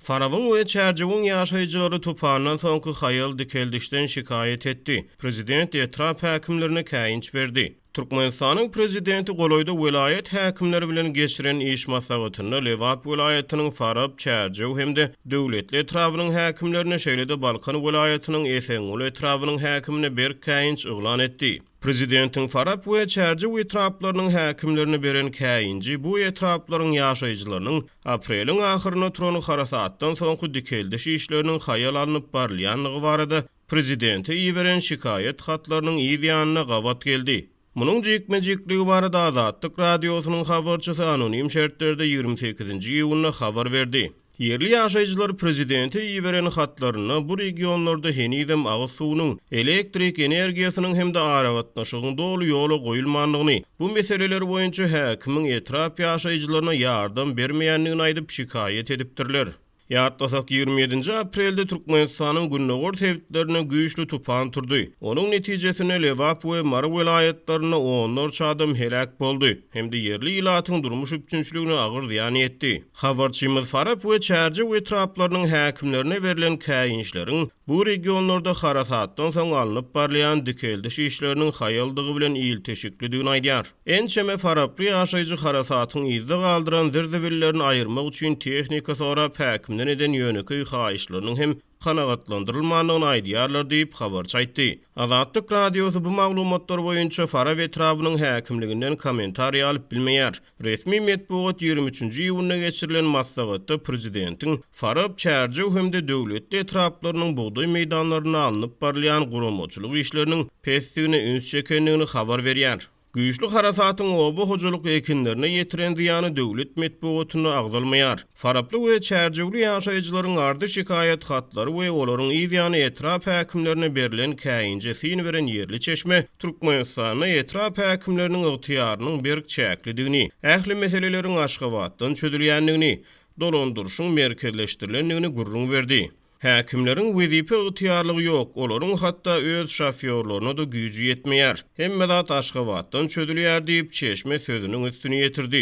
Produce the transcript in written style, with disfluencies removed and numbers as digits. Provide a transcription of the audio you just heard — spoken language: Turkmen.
Farawyn we Çerjewin ýaşaýjylary tupandan soňky haýal dikeldişden şikayet etdi. Prezident etrap häkimlerine käýinç berdi. Türkmenistanyň prezidenti goloýda welayet häkimleri bilen geçiren iş maslahatyny Lewap welaýatynyň Farab, Çerjew hemde döwletli etrawynyň häkimlerine şeýle-de Balkan welaýatynyň Eseňol etrawynyň häkimine berk käýinç oglan etdi. Prezidentin Farab we Çerjew etraplarynyň häkimlerine beren käýinji bu etraplaryň ýaşaýjylarynyň apreliň ahyryna turany harasatdan soňky dikeldiş işleriniň haýal alınıp barlýanlygy barada prezidenti iýeren şikayet hatlarynyň ýa-da gawat geldi. Munun jekme-jekligi barada Azatlyk radiosynyň habarçysy anonim şertlerde 28-nji iýulda habar berdi. Yerli ýaşaýjylar prezidenti iýeren hatlaryna bu regionlarda henizem agyz suwunyň, elektrik energiýasynyň hemde aragatnaşygyň dolu ýola goýulmanlygyny, bu meseleler boýunça häkimiň etrap ýaşaýjylaryna ýardam bermeýänligini aýdyp şikayet edipdirler. Ýatlasak 27-nji aprelde Türkmenistanyň günnägör tewtlerine güýçli tupan turdy. Onuň netijesinde Lewap we Mara welaýatlaryna onlarça adam helak boldy. Hemde yerli ilatyň durmuş üçinçiligine agyr ziýan etdi. Habarçymyz Farab we Çerjew etraplarynyň häkimlerine berilen käýinçleriň bu regionlarda harasatdan soň alınıp barlayan dikeldiş işleriniň haýaldygy bilen ilteşikligini aýdýar. Ençeme Farably ýaşaýjy harasatyň izde galdyran zirzebellerini aýyrmak üçin tehnika sorap häkimden eden ýöneki haýyşlarynyň hem kanagatlandyrylmagyny aýdýarlar diýip habar çaýtdy. Azatlyk radiosy bu maglumatlar boýunça Farab etrawynyň häkimliginden kommentariýa alyp bilmeýär. Resmi medeniýet 23-nji iýulda geçirilen maslahatda prezidentiň Farab, Çerjew hemde döwletli etraplarynyň buğday meýdanlaryna alınıp barlayan guramaçylyk işleriniň pesdigine üns çekenligini habar berýär. Güýçli harasatyň oba hojalyk ekinlerine ýetiren ziýany döwlet medeniýetyne agdalmaýar. Farably we Çerjewli ýaşaýjylaryň ardy şikayet hatlary we olaryň ýa-da etrap häkimlerine berilen käýinjesini beren yerli çeşme Türkmenistanyň etrap häkimleriniň ygtyýarynyň berk çäklidigini, ähli meseleleriň aşgabatdan çözülýänligini, dolandyrşyň merkezleşdirilenligini gurrun berdi. Häkimleriň wezipe ygtyýarlygy ýok, olaryň hatda öz şofýorlaryna da güýji ýetmeýär. Hemme zat Aşgabatdan çözülýär diýip çeşme sözüniň üstüne ýetirdi.